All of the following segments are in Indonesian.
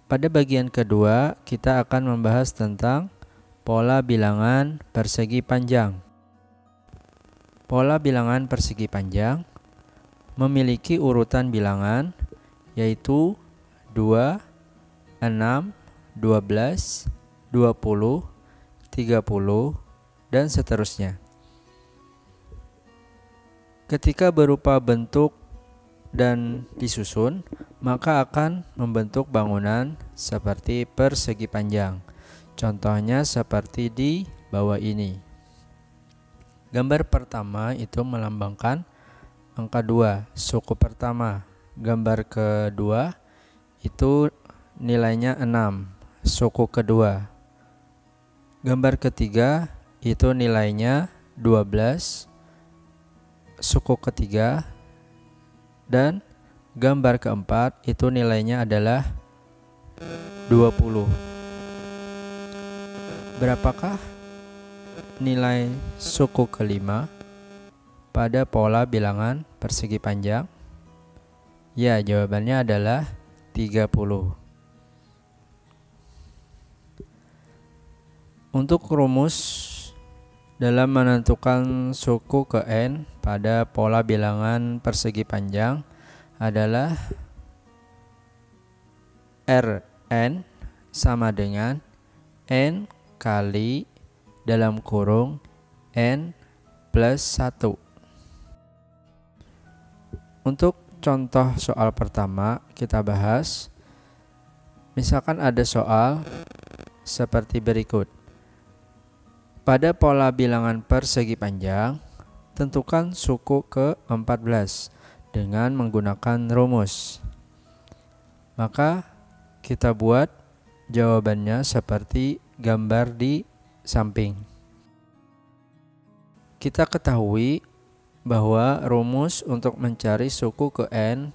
Pada bagian kedua, kita akan membahas tentang pola bilangan persegi panjang. Pola bilangan persegi panjang memiliki urutan bilangan yaitu 2, 6, 12, 20, 30, dan seterusnya. Ketika berupa bentuk dan disusun, maka akan membentuk bangunan seperti persegi panjang. Contohnya seperti di bawah ini. Gambar pertama itu melambangkan angka 2, suku pertama. Gambar kedua itu nilainya 6, suku kedua. Gambar ketiga itu nilainya 12, suku ketiga. Dan gambar keempat itu nilainya adalah 20. Berapakah nilai suku kelima pada pola bilangan persegi panjang? Ya, jawabannya adalah 30. Untuk rumus dalam menentukan suku ke N pada pola bilangan persegi panjang adalah Rn sama dengan N kali dalam kurung N plus 1. Untuk contoh soal pertama kita bahas. Misalkan ada soal seperti berikut. Pada pola bilangan persegi panjang, tentukan suku ke-14 dengan menggunakan rumus. Maka kita buat jawabannya seperti gambar di samping. Kita ketahui bahwa rumus untuk mencari suku ke N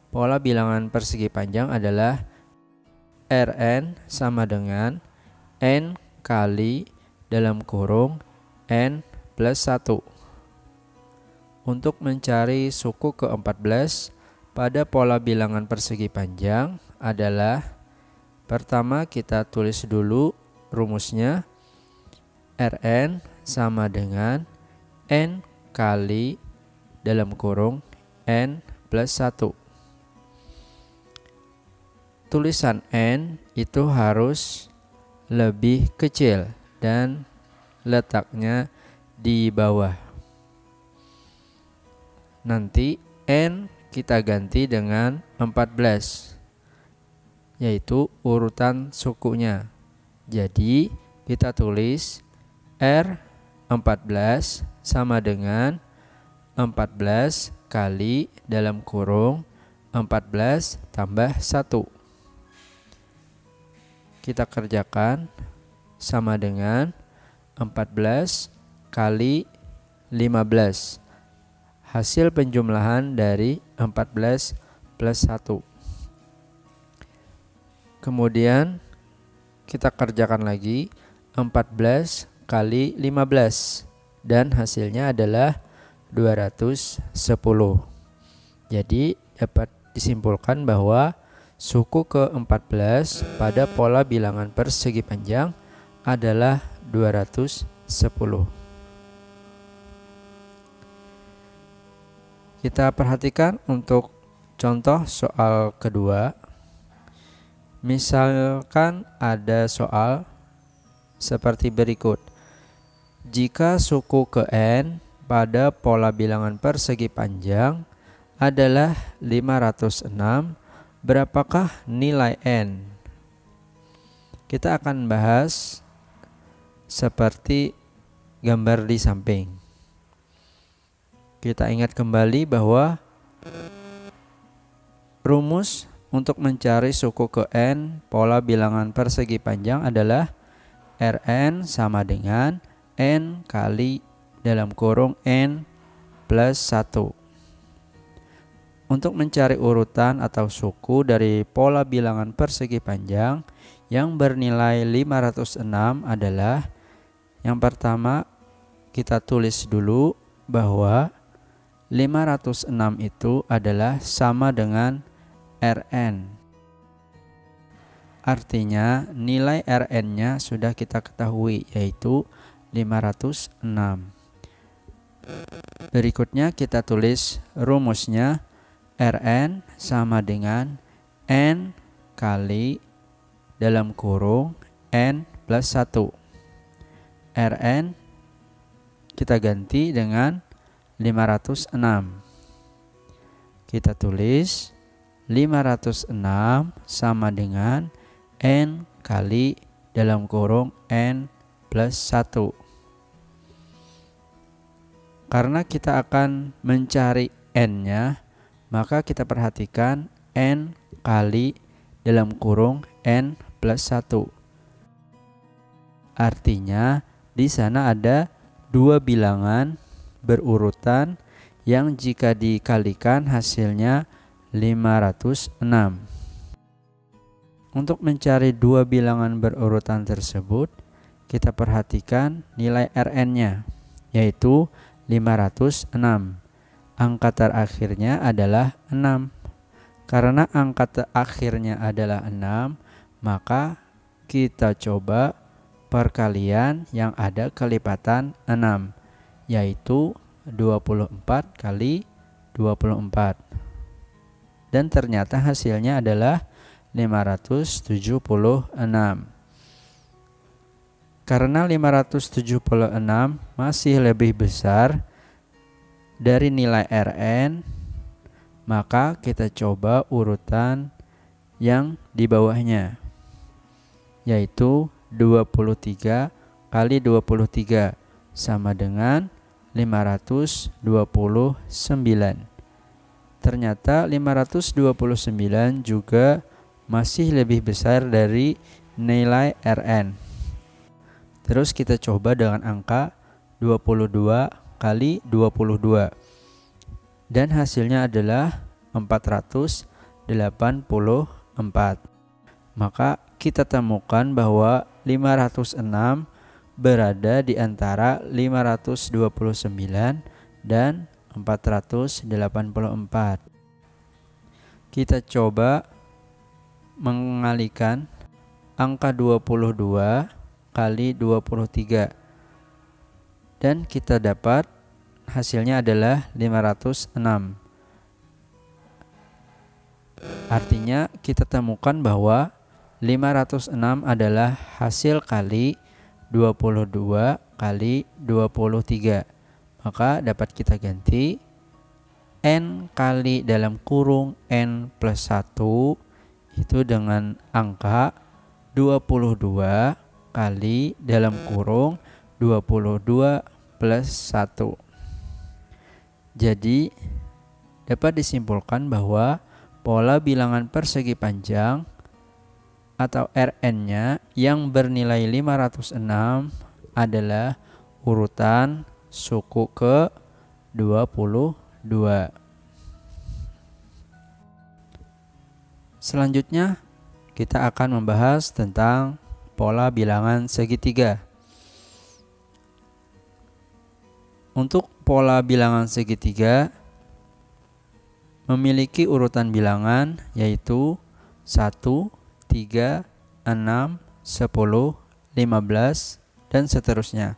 pola bilangan persegi panjang adalah Rn sama dengan N kali dalam kurung N plus 1. Untuk mencari suku ke-14 pada pola bilangan persegi panjang adalah pertama kita tulis dulu rumusnya. Rn sama dengan N kali dalam kurung N plus 1. Tulisan N itu harus lebih kecil dan letaknya di bawah. Nanti N kita ganti dengan 14, yaitu urutan sukunya. Jadi kita tulis R14 sama dengan 14 kali dalam kurung 14 tambah 1. Kita kerjakan sama dengan 14 kali 15. Hasil penjumlahan dari 14 plus 1. Kemudian kita kerjakan lagi 14 kali 15 dan hasilnya adalah 210. Jadi dapat disimpulkan bahwa suku ke-14 pada pola bilangan persegi panjang adalah 210. Kita perhatikan untuk contoh soal kedua. Misalkan ada soal seperti berikut. Jika suku ke N pada pola bilangan persegi panjang adalah 506, berapakah nilai N? Kita akan bahas seperti gambar di samping. Kita ingat kembali bahwa rumus untuk mencari suku ke N pola bilangan persegi panjang adalah Rn sama dengan N kali dalam kurung N plus 1. Untuk mencari urutan atau suku dari pola bilangan persegi panjang yang bernilai 506 adalah, yang pertama kita tulis dulu bahwa 506 itu adalah sama dengan Rn. Artinya nilai Rn-nya sudah kita ketahui, yaitu 506. Berikutnya kita tulis rumusnya. Rn sama dengan N kali dalam kurung N plus 1. Rn kita ganti dengan 506. Kita tulis 506 sama dengan N kali dalam kurung N plus 1. Karena kita akan mencari N-nya, maka kita perhatikan N kali dalam kurung N plus 1. Artinya di sana ada dua bilangan berurutan yang jika dikalikan hasilnya 506. Untuk mencari dua bilangan berurutan tersebut, kita perhatikan nilai Rn-nya, yaitu 506. Angka terakhirnya adalah 6. Karena angka terakhirnya adalah 6, maka kita coba perkalian yang ada kelipatan 6, yaitu 24 kali 24. Dan ternyata hasilnya adalah 576. Karena 576 masih lebih besar dari nilai Rn, maka kita coba urutan yang di bawahnya, yaitu 23 kali 23 sama dengan 529. Ternyata 529 juga masih lebih besar dari nilai Rn. Terus kita coba dengan angka 22 kali 22. Dan hasilnya adalah 484. Maka kita temukan bahwa 506 berada di antara 529 dan 484. Kita coba mengalihkan angka 22 kali 23 dan kita dapat hasilnya adalah 506. Artinya kita temukan bahwa 506 adalah hasil kali 22 kali 23. Maka dapat kita ganti N kali dalam kurung N plus 1 itu dengan angka 22 kali dalam kurung 22 plus 1. Jadi dapat disimpulkan bahwa pola bilangan persegi panjang atau Rn-nya yang bernilai 506 adalah urutan suku ke 22. Selanjutnya kita akan membahas tentang pola bilangan segitiga. Untuk pola bilangan segitiga memiliki urutan bilangan yaitu 1, 3, 6, 10, 15, dan seterusnya.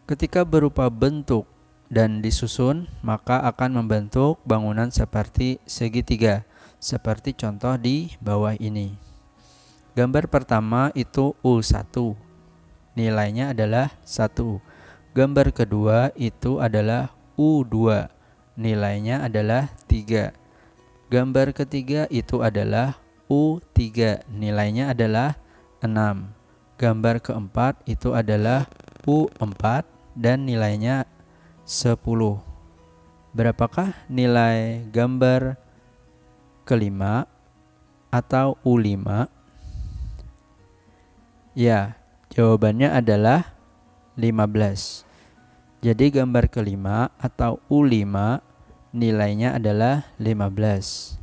Ketika berupa bentuk dan disusun, maka akan membentuk bangunan seperti segitiga, seperti contoh di bawah ini. Gambar pertama itu U1, nilainya adalah 1. Gambar kedua itu adalah U2, nilainya adalah 3. Gambar ketiga itu adalah U3, nilainya adalah 6. Gambar keempat itu adalah U4 dan nilainya 10. Berapakah nilai gambar kelima atau U5? Ya, jawabannya adalah 15. Jadi gambar kelima atau U5 nilainya adalah 15.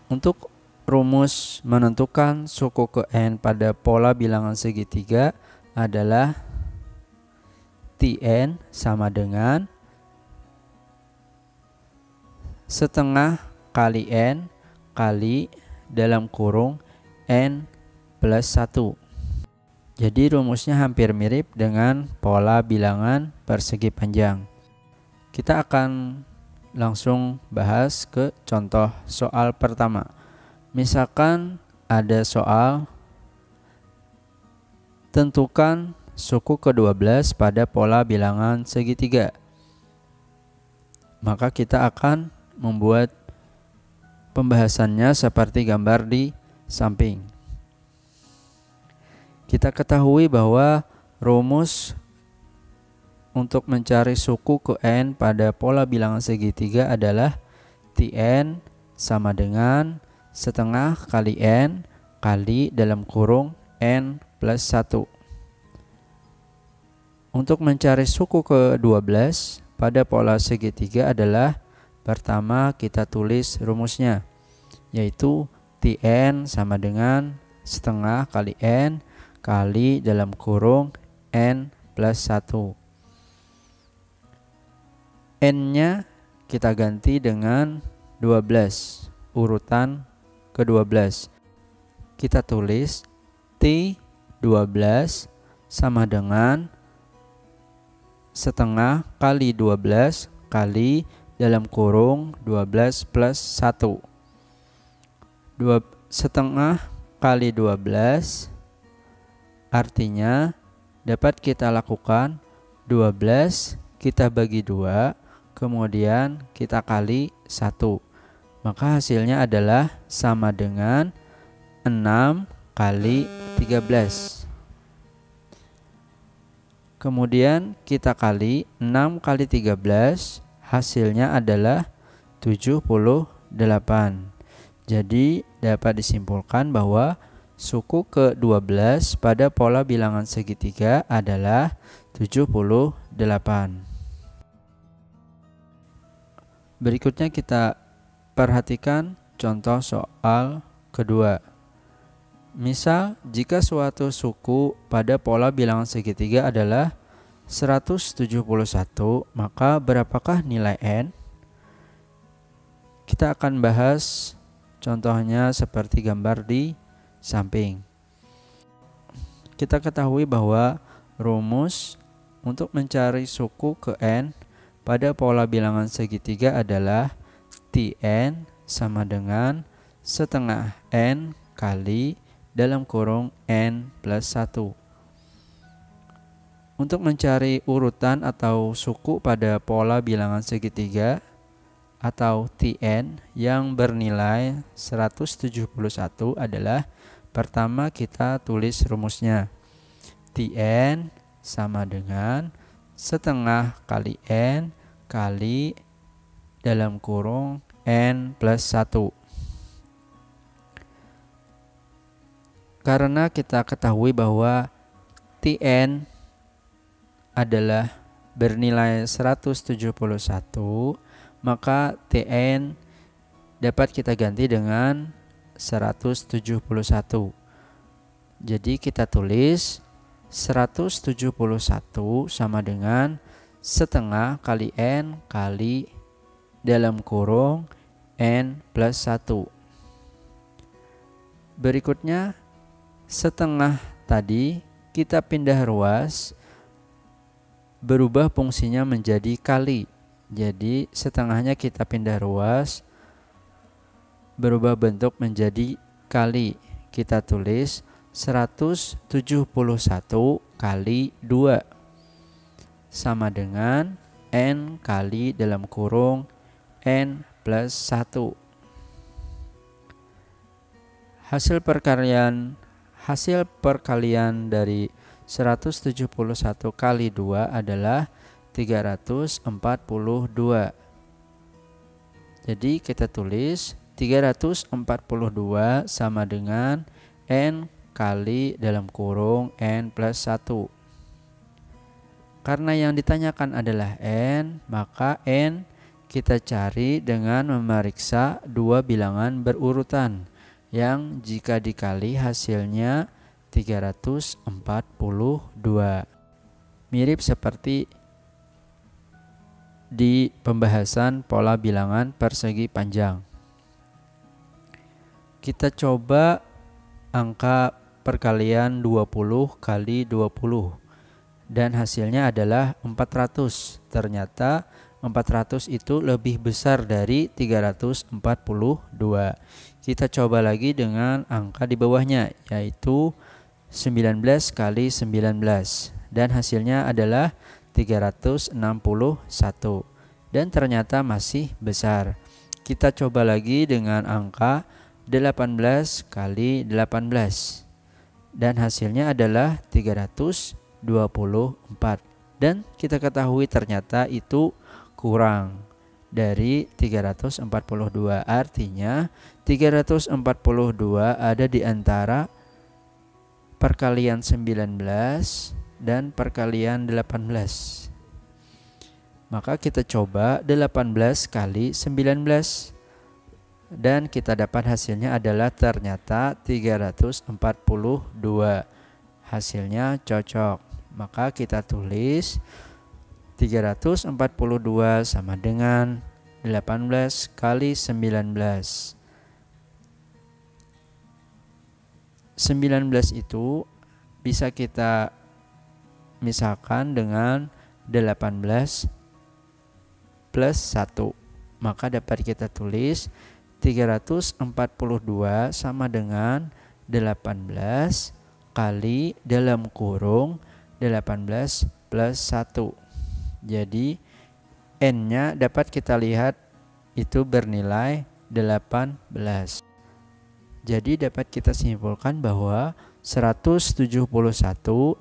Untuk rumus menentukan suku ke N pada pola bilangan segitiga adalah Tn sama dengan setengah kali N kali dalam kurung N plus 1. Jadi rumusnya hampir mirip dengan pola bilangan persegi panjang. Kita akan langsung bahas ke contoh soal pertama. Misalkan ada soal tentukan suku ke-12 pada pola bilangan segitiga. Maka kita akan membuat pembahasannya seperti gambar di samping. Kita ketahui bahwa rumus untuk mencari suku ke N pada pola bilangan segitiga adalah Tn sama dengan setengah kali N kali dalam kurung N plus 1. Untuk mencari suku ke-12 pada pola segitiga adalah pertama kita tulis rumusnya, yaitu Tn sama dengan setengah kali N kali dalam kurung N plus 1. N-nya kita ganti dengan 12, urutan ke-12. Kita tulis T12 sama dengan setengah kali 12 kali dalam kurung 12 plus 1. Setengah kali 12 artinya dapat kita lakukan 12 kita bagi 2, kemudian kita kali 1. Maka hasilnya adalah sama dengan 6 kali 13. Kemudian kita kali 6 kali 13, hasilnya adalah 78. Jadi dapat disimpulkan bahwa suku ke-12 pada pola bilangan segitiga adalah 78. Berikutnya kita perhatikan contoh soal kedua. Misal, jika suatu suku pada pola bilangan segitiga adalah 171, maka berapakah nilai N? Kita akan bahas contohnya seperti gambar di samping. Kita ketahui bahwa rumus untuk mencari suku ke N pada pola bilangan segitiga adalah Tn sama dengan setengah N kali dalam kurung N plus 1. Untuk mencari urutan atau suku pada pola bilangan segitiga atau Tn yang bernilai 171 adalah pertama kita tulis rumusnya. Tn sama dengan setengah kali N kali dalam kurung N plus 1. Karena kita ketahui bahwa Tn adalah bernilai 171, maka Tn dapat kita ganti dengan 171. Jadi kita tulis 171 sama dengan setengah kali N kali dalam kurung N plus 1. Berikutnya, setengah tadi kita pindah ruas, berubah fungsinya menjadi kali. Jadi setengahnya kita pindah ruas, berubah bentuk menjadi kali. Kita tulis 171 kali 2 sama dengan N kali dalam kurung N plus 1. Hasil perkalian dari 171 kali 2 adalah 342. Jadi kita tulis 342 sama dengan N kali dalam kurung N plus 1. Karena yang ditanyakan adalah N, maka N kita cari dengan memeriksa dua bilangan berurutan yang jika dikali hasilnya 342. Mirip seperti di pembahasan pola bilangan persegi panjang. Kita coba angka perkalian 20 kali 20 dan hasilnya adalah 400. Ternyata 400 itu lebih besar dari 342. Kita coba lagi dengan angka di bawahnya, yaitu 19 kali 19 dan hasilnya adalah 361 dan ternyata masih besar. Kita coba lagi dengan angka 18 kali 18 dan hasilnya adalah 324 dan kita ketahui ternyata itu kurang dari 342. Artinya 342 ada di antara perkalian 19 dan perkalian 18. Maka kita coba 18 kali 19 dan kita dapat hasilnya adalah ternyata 342. Hasilnya cocok. Maka kita tulis 342 sama dengan 18 kali 19. 19 itu bisa kita misalkan dengan 18 plus 1. Maka dapat kita tulis 342 sama dengan 18 kali dalam kurung 18 plus 1. Jadi N-nya dapat kita lihat itu bernilai 18. Jadi dapat kita simpulkan bahwa 171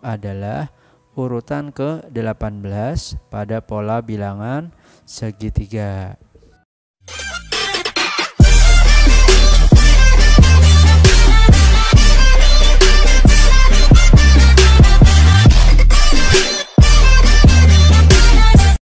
adalah urutan ke-18 pada pola bilangan segitiga.